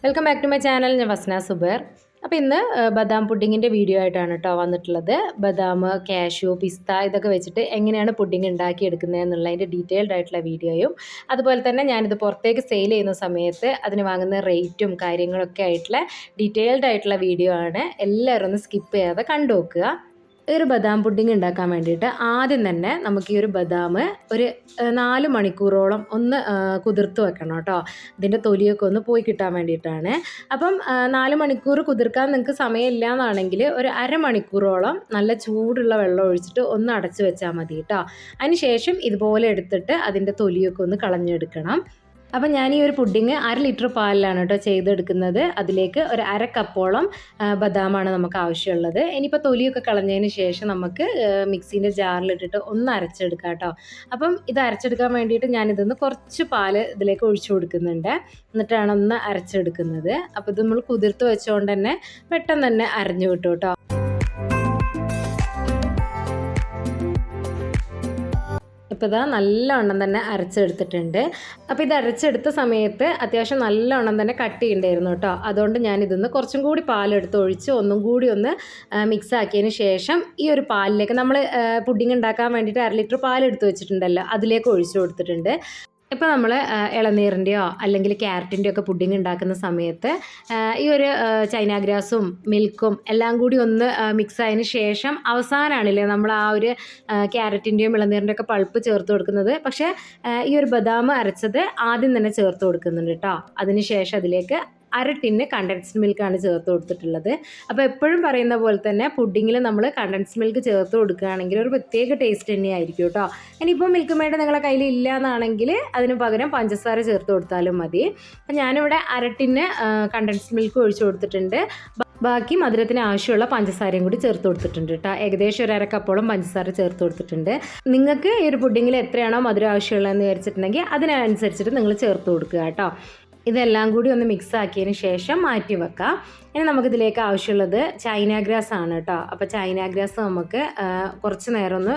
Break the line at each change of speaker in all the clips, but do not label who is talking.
Welcome back to my channel. ഞാൻ വസ്ന സുബേർ. അപ്പോൾ ഇന്ന് ബദാം പുഡിങ്ങിൻ്റെ വീഡിയോ ആയിട്ടാണ് കേട്ടോ വന്നിട്ടുള്ളത്. ബദാം, കാഷ്യൂ, പിസ്ത ഇതൊക്കെ വെച്ചിട്ട് എങ്ങനെയാണ് പുഡിങ് ഉണ്ടാക്കിയെടുക്കുന്നത് എന്നുള്ളതിൻ്റെ ഡീറ്റെയിൽഡ് ആയിട്ടുള്ള വീഡിയോയും, അതുപോലെ തന്നെ ഞാനിത് പുറത്തേക്ക് സെയിൽ ചെയ്യുന്ന സമയത്ത് അതിന് വാങ്ങുന്ന റേറ്റും കാര്യങ്ങളൊക്കെ ആയിട്ടുള്ള ഡീറ്റെയിൽഡ് ആയിട്ടുള്ള വീഡിയോ ആണ്. എല്ലാവരും ഒന്ന് സ്കിപ്പ് ചെയ്യാതെ കണ്ടു നോക്കുക. ഒരു ബദാം പുഡിങ് ഉണ്ടാക്കാൻ വേണ്ടിയിട്ട് ആദ്യം തന്നെ നമുക്ക് ഈ ഒരു ബദാം ഒരു 4 മണിക്കൂറോളം ഒന്ന് കുതിർത്ത് വെക്കണം കേട്ടോ. ഇതിൻ്റെ തൊലിയൊക്കെ ഒന്ന് പോയി കിട്ടാൻ വേണ്ടിയിട്ടാണ്. അപ്പം 4 മണിക്കൂർ കുതിർക്കാൻ നിങ്ങൾക്ക് സമയമില്ല എന്നാണെങ്കിൽ ഒരു അരമണിക്കൂറോളം നല്ല ചൂടുള്ള വെള്ളം ഒഴിച്ചിട്ട് ഒന്ന് അടച്ചു വെച്ചാൽ മതി കേട്ടോ. അതിന് ശേഷം ഇതുപോലെ എടുത്തിട്ട് അതിൻ്റെ തൊലിയൊക്കെ ഒന്ന് കളഞ്ഞെടുക്കണം. അപ്പം ഞാൻ ഈ ഒരു പുഡിങ് 1/2 ലിറ്റർ പാലിലാണ് കേട്ടോ ചെയ്തെടുക്കുന്നത്. അതിലേക്ക് ഒരു 1/2 കപ്പോളം ബദാമാണ് നമുക്ക് ആവശ്യമുള്ളത്. ഇനിയിപ്പോൾ തൊലിയൊക്കെ കളഞ്ഞതിന് ശേഷം നമുക്ക് മിക്സീൻ്റെ ജാറിലിട്ടിട്ട് ഒന്ന് അരച്ചെടുക്കാം കേട്ടോ. അപ്പം ഇത് അരച്ചെടുക്കാൻ വേണ്ടിയിട്ട് ഞാനിതൊന്ന് കുറച്ച് പാൽ ഇതിലേക്ക് ഒഴിച്ചു കൊടുക്കുന്നുണ്ട്. എന്നിട്ടാണ് ഒന്ന് അരച്ചെടുക്കുന്നത്. അപ്പോൾ ഇത് നമ്മൾ കുതിർത്ത് വെച്ചുകൊണ്ട് തന്നെ പെട്ടെന്ന് തന്നെ അരഞ്ഞു കിട്ടും കേട്ടോ. ഇപ്പോൾ ഇതാ നല്ലവണ്ണം തന്നെ അരച്ചെടുത്തിട്ടുണ്ട്. അപ്പോൾ ഇത് അരച്ചെടുത്ത സമയത്ത് അത്യാവശ്യം നല്ലവണ്ണം തന്നെ കട്ട് ചെയ്യണ്ടായിരുന്നു കേട്ടോ. അതുകൊണ്ട് ഞാനിതൊന്ന് കുറച്ചും കൂടി പാലെടുത്ത് ഒഴിച്ച് ഒന്നും കൂടി ഒന്ന് മിക്സ് ആക്കിയതിന് ശേഷം ഈ ഒരു പാലിലേക്ക് നമ്മൾ പുഡിങ് ഉണ്ടാക്കാൻ വേണ്ടിയിട്ട് 1/2 ലിറ്റർ പാലെടുത്ത് വെച്ചിട്ടുണ്ടല്ലോ, അതിലേക്ക് ഒഴിച്ചു കൊടുത്തിട്ടുണ്ട്. ഇപ്പോൾ നമ്മൾ ഇളനീറിൻ്റെയോ അല്ലെങ്കിൽ ക്യാരറ്റിൻ്റെയോ ഒക്കെ പുഡിങ് ഉണ്ടാക്കുന്ന സമയത്ത് ഈ ഒരു ചൈന ഗ്രാസും മിൽക്കും എല്ലാം കൂടി ഒന്ന് മിക്സ് ആയതിന് ശേഷം അവസാനമാണില്ലേ നമ്മൾ ആ ഒരു ക്യാരറ്റിൻ്റെയും ഇളനീറിൻ്റെയും ഒക്കെ പൾപ്പ് ചേർത്ത് കൊടുക്കുന്നത്. പക്ഷേ ഈ ഒരു ബദാം അരച്ചത് ആദ്യം തന്നെ ചേർത്ത് കൊടുക്കുന്നുണ്ട് കേട്ടോ. അതിന് ശേഷം അതിലേക്ക് 1/2 ടിന്ന് കണ്ടൻസ്ഡ് മിൽക്കാണ് ചേർത്ത് കൊടുത്തിട്ടുള്ളത്. അപ്പോൾ എപ്പോഴും പറയുന്ന പോലെ തന്നെ പുഡിങ്ങിൽ നമ്മൾ കണ്ടൻസ്ഡ് മിൽക്ക് ചേർത്ത് കൊടുക്കുകയാണെങ്കിൽ ഒരു പ്രത്യേക ടേസ്റ്റ് തന്നെയായിരിക്കും കേട്ടോ. ഇനിയിപ്പോൾ മിൽക്ക് മെയ്ഡ് നിങ്ങളുടെ കയ്യിൽ ഇല്ല എന്നാണെങ്കിൽ അതിന് പകരം പഞ്ചസാര ചേർത്ത് കൊടുത്താലും മതി. അപ്പോൾ ഞാനിവിടെ 1/2 ടിന്ന് കണ്ടൻസ്ഡ് മിൽക്ക് ഒഴിച്ചു കൊടുത്തിട്ടുണ്ട്. ബാക്കി മധുരത്തിന് ആവശ്യമുള്ള പഞ്ചസാരയും കൂടി ചേർത്ത് കൊടുത്തിട്ടുണ്ട് കേട്ടോ. ഏകദേശം ഒരു 1/2 കപ്പോളം പഞ്ചസാര ചേർത്ത് കൊടുത്തിട്ടുണ്ട്. നിങ്ങൾക്ക് ഈ ഒരു പുഡിങ്ങിൽ എത്രയാണോ മധുരം ആവശ്യമുള്ളതെന്ന് വിചാരിച്ചിട്ടുണ്ടെങ്കിൽ അതിനനുസരിച്ചിട്ട് നിങ്ങൾ ചേർത്ത് കൊടുക്കുക കേട്ടോ. ഇതെല്ലാം കൂടി ഒന്ന് മിക്സ് ആക്കിയതിന് ശേഷം മാറ്റി വെക്കാം. ഇനി നമുക്കിതിലേക്ക് ആവശ്യമുള്ളത് ചൈന ഗ്രാസ് ആണ് കേട്ടോ. അപ്പോൾ ചൈന ഗ്രാസ് നമുക്ക് കുറച്ച് നേരം ഒന്ന്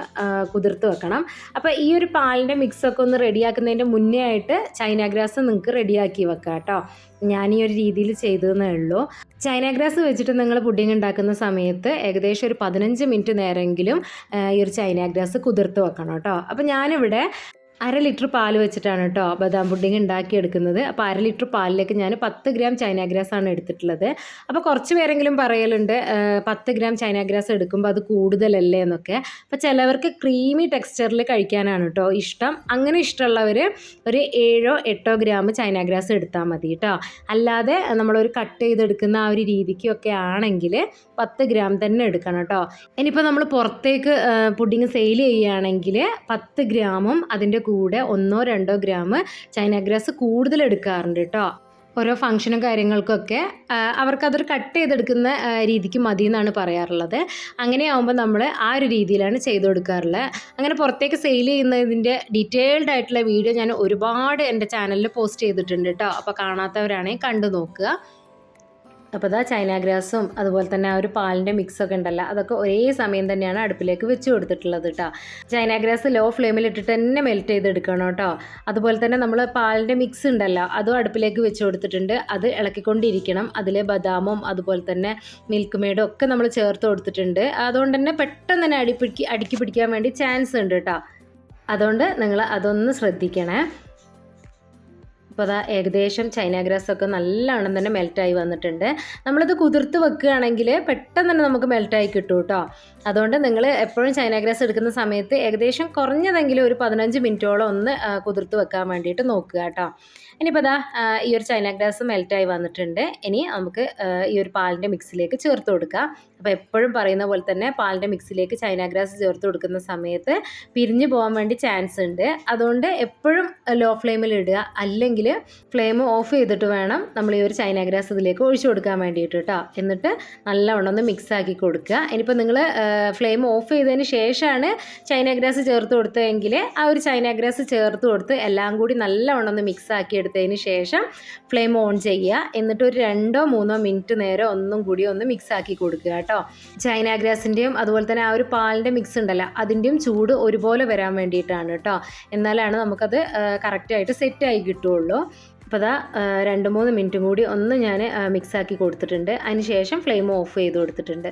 കുതിർത്ത് വെക്കണം. അപ്പോൾ ഈ ഒരു പാലിൻ്റെ മിക്സൊക്കെ ഒന്ന് റെഡിയാക്കുന്നതിൻ്റെ മുന്നേ ആയിട്ട് ചൈന ഗ്രാസ് നിങ്ങൾക്ക് റെഡിയാക്കി വെക്കാം കേട്ടോ. ഞാൻ ഈ ഒരു രീതിയിൽ ചെയ്തതെന്നേ ഉള്ളൂ. ചൈന ഗ്രാസ് വെച്ചിട്ട് നിങ്ങൾ പുഡിങ് ഉണ്ടാക്കുന്ന സമയത്ത് ഏകദേശം ഒരു 15 മിനിറ്റ് നേരമെങ്കിലും ഈ ഒരു ചൈന ഗ്രാസ് കുതിർത്ത് വെക്കണം കേട്ടോ. അപ്പോൾ ഞാനിവിടെ 1/2 ലിറ്റർ പാൽ വെച്ചിട്ടാണ് കേട്ടോ ബദാം പുഡിങ് ഉണ്ടാക്കിയെടുക്കുന്നത്. അപ്പോൾ 1/2 ലിറ്റർ പാലിലേക്ക് ഞാൻ 10 ഗ്രാം ചൈന ഗ്രാസ് ആണ് എടുത്തിട്ടുള്ളത്. അപ്പോൾ കുറച്ച് പേരെങ്കിലും പറയലുണ്ട് 10 ഗ്രാം ചൈന ഗ്രാസ് എടുക്കുമ്പോൾ അത് കൂടുതലല്ലേ എന്നൊക്കെ. അപ്പോൾ ചിലവർക്ക് ക്രീമി ടെക്സ്ചറിൽ കഴിക്കാനാണ് കേട്ടോ ഇഷ്ടം. അങ്ങനെ ഇഷ്ടമുള്ളവർ ഒരു 7-8 ഗ്രാം ചൈന ഗ്രാസ് എടുത്താൽ മതി കേട്ടോ. അല്ലാതെ നമ്മളൊരു കട്ട് ചെയ്തെടുക്കുന്ന ആ ഒരു രീതിക്കൊക്കെ ആണെങ്കിൽ 10 ഗ്രാം തന്നെ എടുക്കണം കേട്ടോ. ഇനിയിപ്പോൾ നമ്മൾ പുറത്തേക്ക് പുഡിങ് സെയിൽ ചെയ്യുകയാണെങ്കിൽ 10 ഗ്രാമും അതിൻ്റെ കൂടെ 1-2 ഗ്രാം ചൈന ഗ്രാസ് കൂടുതൽ എടുക്കാറുണ്ട് കേട്ടോ. ഓരോ ഫംഗ്ഷനും കാര്യങ്ങൾക്കൊക്കെ അവർക്കതൊരു കട്ട് ചെയ്തെടുക്കുന്ന രീതിക്ക് മതി എന്നാണ് പറയാറുള്ളത്. അങ്ങനെയാകുമ്പോൾ നമ്മൾ ആ ഒരു രീതിയിലാണ് ചെയ്ത് കൊടുക്കാറുള്ളത്. അങ്ങനെ പുറത്തേക്ക് സെയിൽ ചെയ്യുന്നതിൻ്റെ ഡീറ്റെയിൽഡ് ആയിട്ടുള്ള വീഡിയോ ഞാൻ ഒരുപാട് എൻ്റെ ചാനലിൽ പോസ്റ്റ് ചെയ്തിട്ടുണ്ട് കേട്ടോ. അപ്പോൾ കാണാത്തവരാണെങ്കിൽ കണ്ടു നോക്കുക. അപ്പോൾ ഇതാ ചൈന ഗ്രാസും അതുപോലെ തന്നെ ആ ഒരു പാലിൻ്റെ മിക്സൊക്കെ ഉണ്ടല്ലോ, അതൊക്കെ ഒരേ സമയം തന്നെയാണ് അടുപ്പിലേക്ക് വെച്ച് കൊടുത്തിട്ടുള്ളത് കേട്ടോ. ചൈന ഗ്രാസ് ലോ ഫ്ലെയിമിൽ ഇട്ടിട്ട് തന്നെ മെൽറ്റ് ചെയ്തെടുക്കണം കേട്ടോ. അതുപോലെ തന്നെ നമ്മൾ പാലിൻ്റെ മിക്സ് ഉണ്ടല്ലോ അതും അടുപ്പിലേക്ക് വെച്ച് കൊടുത്തിട്ടുണ്ട്. അത് ഇളക്കിക്കൊണ്ടിരിക്കണം. അതിൽ ബദാമും അതുപോലെ തന്നെ മിൽക്ക് മെയ്ഡും ഒക്കെ നമ്മൾ ചേർത്ത് കൊടുത്തിട്ടുണ്ട്. അതുകൊണ്ട് തന്നെ പെട്ടെന്ന് തന്നെ അടുക്കി പിടിക്കാൻ വേണ്ടി ചാൻസ് ഉണ്ട് കേട്ടോ. അതുകൊണ്ട് നിങ്ങൾ അതൊന്ന് ശ്രദ്ധിക്കണേ. അപ്പോൾ അതാ ഏകദേശം ചൈന ഗ്രാസൊക്കെ നല്ലവണ്ണം തന്നെ മെൽറ്റായി വന്നിട്ടുണ്ട്. നമ്മളിത് കുതിർത്ത് വെക്കുകയാണെങ്കിൽ പെട്ടെന്ന് തന്നെ നമുക്ക് മെൽറ്റായി കിട്ടും കേട്ടോ. അതുകൊണ്ട് നിങ്ങൾ എപ്പോഴും ചൈന ഗ്രാസ് എടുക്കുന്ന സമയത്ത് ഏകദേശം കുറഞ്ഞതെങ്കിലും ഒരു 15 മിനിറ്റോളം ഒന്ന് കുതിർത്ത് വെക്കാൻ വേണ്ടിയിട്ട് നോക്കുക കേട്ടോ. ഇനിയിപ്പോൾ അതാ ഈ ഒരു ചൈന ഗ്രാസ് മെൽറ്റായി വന്നിട്ടുണ്ട്. ഇനി നമുക്ക് ഈ ഒരു പാലിൻ്റെ മിക്സിലേക്ക് ചേർത്ത് കൊടുക്കാം. അപ്പോൾ എപ്പോഴും പറയുന്ന പോലെ തന്നെ പാലിൻ്റെ മിക്സിലേക്ക് ചൈന ഗ്രാസ് ചേർത്ത് കൊടുക്കുന്ന സമയത്ത് പിരിഞ്ഞു പോകാൻ വേണ്ടി ചാൻസ് ഉണ്ട്. അതുകൊണ്ട് എപ്പോഴും ലോ ഫ്ലെയിമിൽ ഇടുക, അല്ലെങ്കിൽ ഫ്ലെയിം ഓഫ് ചെയ്തിട്ട് വേണം നമ്മൾ ഈ ഒരു ചൈന ഗ്രാസ് ഇതിലേക്ക് ഒഴിച്ചു കൊടുക്കാൻ വേണ്ടിയിട്ട് കേട്ടോ. എന്നിട്ട് നല്ലവണ്ണം ഒന്ന് മിക്സ് ആക്കി കൊടുക്കുക. ഇനിയിപ്പോൾ നിങ്ങൾ ഫ്ലെയിം ഓഫ് ചെയ്തതിന് ശേഷമാണ് ചൈന ഗ്രാസ് ചേർത്ത് കൊടുത്തതെങ്കിൽ ആ ഒരു ചൈന ഗ്രാസ് ചേർത്ത് കൊടുത്ത് എല്ലാം കൂടി നല്ലവണ്ണം ഒന്ന് മിക്സ് ആക്കി എടുത്തതിന് ശേഷം ഫ്ലെയിം ഓൺ ചെയ്യുക. എന്നിട്ട് ഒരു 2-3 മിനിറ്റ് നേരം ഒന്നും കൂടി ഒന്ന് മിക്സ് ആക്കി കൊടുക്കുക കേട്ടോ. ചൈന ഗ്രാസിൻ്റെയും അതുപോലെ തന്നെ ആ ഒരു പാലിൻ്റെ മിക്സ് ഉണ്ടല്ലോ അതിൻ്റെയും ചൂട് ഒരുപോലെ വരാൻ വേണ്ടിയിട്ടാണ് കേട്ടോ. എന്നാലാണ് നമുക്കത് കറക്റ്റായിട്ട് സെറ്റായി കിട്ടുള്ളൂ. അപ്പോൾ അതാ 2-3 മിനിറ്റും കൂടി ഒന്ന് ഞാൻ മിക്സാക്കി കൊടുത്തിട്ടുണ്ട്. അതിന് ശേഷം ഫ്ലെയിം ഓഫ് ചെയ്ത് കൊടുത്തിട്ടുണ്ട്.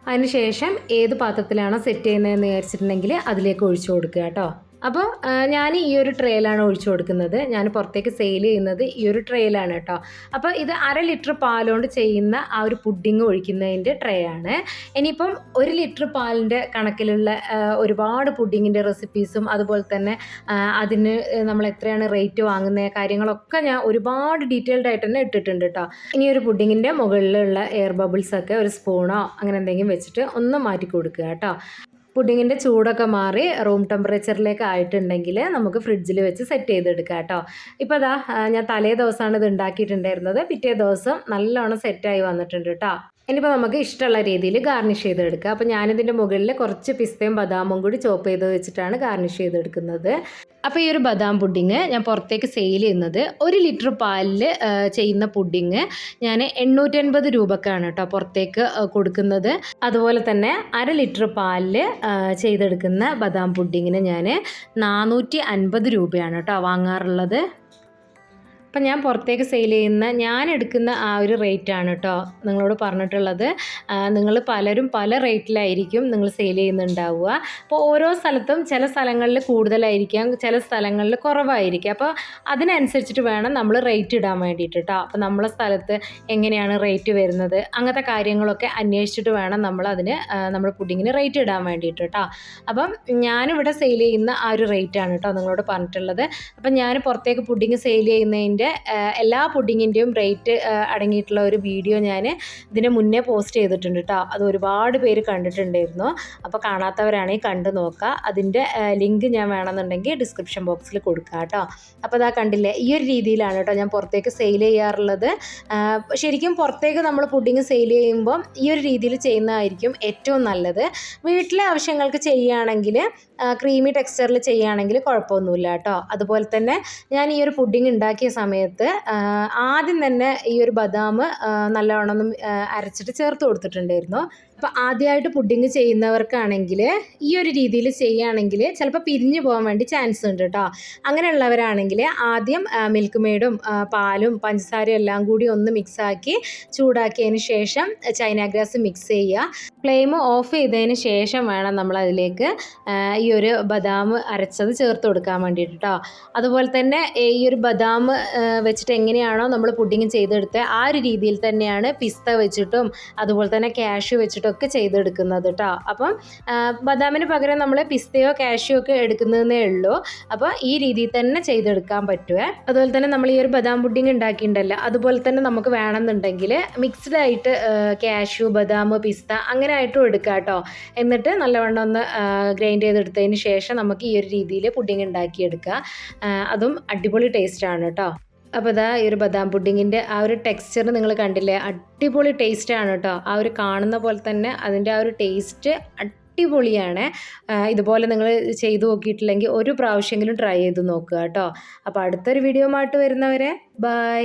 അതിന് ശേഷം ഏത് പാത്രത്തിലാണോ സെറ്റ് ചെയ്യുന്നതെന്ന് വിചാരിച്ചിട്ടുണ്ടെങ്കിൽ അതിലേക്ക് ഒഴിച്ചു കൊടുക്കുക കേട്ടോ. അപ്പോൾ ഞാൻ ഈ ഒരു ട്രേയിലാണ് ഒഴിച്ചു കൊടുക്കുന്നത്. ഞാൻ പുറത്തേക്ക് സെയിൽ ചെയ്യുന്നത് ഈ ഒരു ട്രേയിലാണ് കേട്ടോ. അപ്പോൾ ഇത് 1/2 ലിറ്റർ പാലുകൊണ്ട് ചെയ്യുന്ന ആ ഒരു പുഡിങ് ഒഴിക്കുന്നതിൻ്റെ ട്രേ ആണ്. ഇനിയിപ്പം 1 ലിറ്റർ പാലിൻ്റെ കണക്കിലുള്ള ഒരുപാട് പുഡിങ്ങിൻ്റെ റെസിപ്പീസും അതുപോലെ തന്നെ അതിന് നമ്മൾ എത്രയാണ് റേറ്റ് വാങ്ങുന്ന കാര്യങ്ങളൊക്കെ ഞാൻ ഒരുപാട് ഡീറ്റെയിൽഡ് ആയിട്ട് തന്നെ ഇട്ടിട്ടുണ്ട് കേട്ടോ. ഇനി ഒരു പുഡിങ്ങിൻ്റെ മുകളിലുള്ള എയർ ബബിൾസൊക്കെ ഒരു സ്പൂണോ അങ്ങനെ എന്തെങ്കിലും വെച്ചിട്ട് ഒന്ന് മാറ്റി കൊടുക്കുക കേട്ടോ. പുഡിങ്ങിൻ്റെ ചൂടൊക്കെ മാറി റൂം ടെമ്പറേച്ചറിലേക്ക് ആയിട്ടുണ്ടെങ്കിൽ നമുക്ക് ഫ്രിഡ്ജിൽ വെച്ച് സെറ്റ് ചെയ്തെടുക്കാം കേട്ടോ. ഇപ്പോൾ അതാ ഞാൻ തലേ ദിവസമാണ് ഇത് ഉണ്ടാക്കിയിട്ടുണ്ടായിരുന്നത്. പിറ്റേ ദിവസം നല്ലോണം സെറ്റായി വന്നിട്ടുണ്ട് കേട്ടോ. ഇനിയിപ്പോൾ നമുക്ക് ഇഷ്ടമുള്ള രീതിയിൽ ഗാർണിഷ് ചെയ്തെടുക്കുക. അപ്പോൾ ഞാനിതിൻ്റെ മുകളിൽ കുറച്ച് പിസ്തയും ബദാമും കൂടി ചോപ്പ് ചെയ്ത് വെച്ചിട്ടാണ് ഗാർണിഷ് ചെയ്തെടുക്കുന്നത്. അപ്പോൾ ഈ ഒരു ബദാം പുഡിങ് ഞാൻ പുറത്തേക്ക് സെയിൽ ചെയ്യുന്നത് 1 ലിറ്റർ പാലിൽ ചെയ്യുന്ന പുഡിങ് ഞാൻ 850 രൂപക്കാണ് കേട്ടോ പുറത്തേക്ക് കൊടുക്കുന്നത്. അതുപോലെ തന്നെ 1/2 ലിറ്റർ പാലിൽ ചെയ്തെടുക്കുന്ന ബദാം പുഡിങ്ങിന് ഞാൻ 450 രൂപയാണ് കേട്ടോ വാങ്ങാറുള്ളത്. അപ്പം ഞാൻ പുറത്തേക്ക് സെയിൽ ചെയ്യുന്ന ഞാൻ എടുക്കുന്ന ആ ഒരു റേറ്റാണ് കേട്ടോ നിങ്ങളോട് പറഞ്ഞിട്ടുള്ളത്. നിങ്ങൾ പലരും പല റേറ്റിലായിരിക്കും നിങ്ങൾ സെയിൽ ചെയ്യുന്നുണ്ടാവുക. അപ്പോൾ ഓരോ സ്ഥലത്തും ചില സ്ഥലങ്ങളിൽ കൂടുതലായിരിക്കാം, ചില സ്ഥലങ്ങളിൽ കുറവായിരിക്കും. അപ്പോൾ അതിനനുസരിച്ചിട്ട് വേണം നമ്മൾ റേറ്റ് ഇടാൻ വേണ്ടിയിട്ട് കേട്ടോ. അപ്പോൾ നമ്മളെ സ്ഥലത്ത് എങ്ങനെയാണ് റേറ്റ് വരുന്നത് അങ്ങനത്തെ കാര്യങ്ങളൊക്കെ അന്വേഷിച്ചിട്ട് വേണം നമ്മളതിന് നമ്മൾ പുഡിങ്ങിന് റേറ്റ് ഇടാൻ വേണ്ടിയിട്ട് കേട്ടോ. അപ്പം ഞാനിവിടെ സെയിൽ ചെയ്യുന്ന ആ ഒരു റേറ്റാണ് കേട്ടോ നിങ്ങളോട് പറഞ്ഞിട്ടുള്ളത്. അപ്പം ഞാൻ പുറത്തേക്ക് പുഡിങ് സെയിൽ ചെയ്യുന്നതിൻ്റെ എല്ലാ പുഡിങ്ങിൻ്റെയും റേറ്റ് അടങ്ങിയിട്ടുള്ള ഒരു വീഡിയോ ഞാൻ ഇതിന് മുന്നേ പോസ്റ്റ് ചെയ്തിട്ടുണ്ട് കേട്ടോ. അത് ഒരുപാട് പേര് കണ്ടിട്ടുണ്ടായിരുന്നു. അപ്പോൾ കാണാത്തവരാണെങ്കിൽ കണ്ടു നോക്കുക. അതിൻ്റെ ലിങ്ക് ഞാൻ വേണമെന്നുണ്ടെങ്കിൽ ഡിസ്ക്രിപ്ഷൻ ബോക്സിൽ കൊടുക്കുക കേട്ടോ. അപ്പോൾ അതാ കണ്ടില്ലേ, ഈ ഒരു രീതിയിലാണ് കേട്ടോ ഞാൻ പുറത്തേക്ക് സെയിൽ ചെയ്യാറുള്ളത്. ശരിക്കും പുറത്തേക്ക് നമ്മൾ പുഡിങ് സെയിൽ ചെയ്യുമ്പം ഈ ഒരു രീതിയിൽ ചെയ്യുന്നതായിരിക്കും ഏറ്റവും നല്ലത്. വീട്ടിലെ ആവശ്യങ്ങൾക്ക് ചെയ്യുകയാണെങ്കിൽ ക്രീമി ടെക്സ്ചറിൽ ചെയ്യുകയാണെങ്കിൽ കുഴപ്പമൊന്നുമില്ല കേട്ടോ. അതുപോലെ തന്നെ ഞാൻ ഈ ഒരു പുഡിങ് ഉണ്ടാക്കിയ സമയത്ത് ആദ്യം തന്നെ ഈ ഒരു ബദാം നല്ലവണ്ണം അരച്ചിട്ട് ചേർത്ത് കൊടുത്തിട്ടുണ്ടായിരുന്നു. അപ്പോൾ ആദ്യമായിട്ട് പുഡിങ് ചെയ്യുന്നവർക്കാണെങ്കിൽ ഈ ഒരു രീതിയിൽ ചെയ്യുകയാണെങ്കിൽ ചിലപ്പോൾ പിരിഞ്ഞു പോകാൻ വേണ്ടി ചാൻസ് ഉണ്ട് കേട്ടോ. അങ്ങനെയുള്ളവരാണെങ്കിൽ ആദ്യം മിൽക്ക് മെയ്ഡും പാലും പഞ്ചസാരയും എല്ലാം കൂടി ഒന്ന് മിക്സാക്കി ചൂടാക്കിയതിന് ശേഷം ചൈന ഗ്രാസ് മിക്സ് ചെയ്യുക. ഫ്ലെയിം ഓഫ് ചെയ്തതിന് ശേഷം വേണം നമ്മളതിലേക്ക് ഈ ഒരു ബദാം അരച്ചത് ചേർത്ത് കൊടുക്കാൻ വേണ്ടിയിട്ട് കേട്ടോ. അതുപോലെ തന്നെ ഈ ഒരു ബദാം വെച്ചിട്ട് എങ്ങനെയാണോ നമ്മൾ പുഡിങ് ചെയ്തെടുത്തത് ആ ഒരു രീതിയിൽ തന്നെയാണ് പിസ്ത വെച്ചിട്ടും അതുപോലെ തന്നെ കാഷ്യൂ വെച്ചിട്ടും ഒക്കെ ചെയ്തെടുക്കുന്നത് കേട്ടോ. അപ്പം ബദാമിന് പകരം നമ്മൾ പിസ്തയോ കാഷ്യൂ ഒക്കെ എടുക്കുന്നതേ ഉള്ളൂ. അപ്പോൾ ഈ രീതിയിൽ തന്നെ ചെയ്തെടുക്കാൻ പറ്റുമേ. അതുപോലെ തന്നെ നമ്മൾ ഈ ഒരു ബദാം പുഡിങ് ഉണ്ടാക്കിയിട്ടുണ്ടല്ലോ, അതുപോലെ തന്നെ നമുക്ക് വേണമെന്നുണ്ടെങ്കിൽ മിക്സ്ഡ് ആയിട്ട് കാഷ്യൂ ബദാം പിസ്ത അങ്ങനെ ആയിട്ടും എടുക്കാം കേട്ടോ. എന്നിട്ട് നല്ലവണ്ണം ഒന്ന് ഗ്രൈൻഡ് ചെയ്തെടുത്തതിന് ശേഷം നമുക്ക് ഈ ഒരു രീതിയിൽ പുഡിങ് ഉണ്ടാക്കിയെടുക്കുക. അതും അടിപൊളി ടേസ്റ്റാണ് കേട്ടോ. അപ്പോൾ ഇതാ ഈ ഒരു ബദാം പുഡിങ്ങിൻ്റെ ആ ഒരു ടെക്സ്ചർ നിങ്ങൾ കണ്ടില്ലേ, അടിപൊളി ടേസ്റ്റാണ് കേട്ടോ. ആ ഒരു കാണുന്ന പോലെ തന്നെ അതിൻ്റെ ആ ഒരു ടേസ്റ്റ് അടിപൊളിയാണ്. ഇതുപോലെ നിങ്ങൾ ചെയ്തു നോക്കിയിട്ടില്ലെങ്കിൽ ഒരു പ്രാവശ്യമെങ്കിലും ട്രൈ ചെയ്ത് നോക്കുക കേട്ടോ. അപ്പോൾ അടുത്തൊരു വീഡിയോ ആയിട്ട് വരുന്നവരെ ബൈ.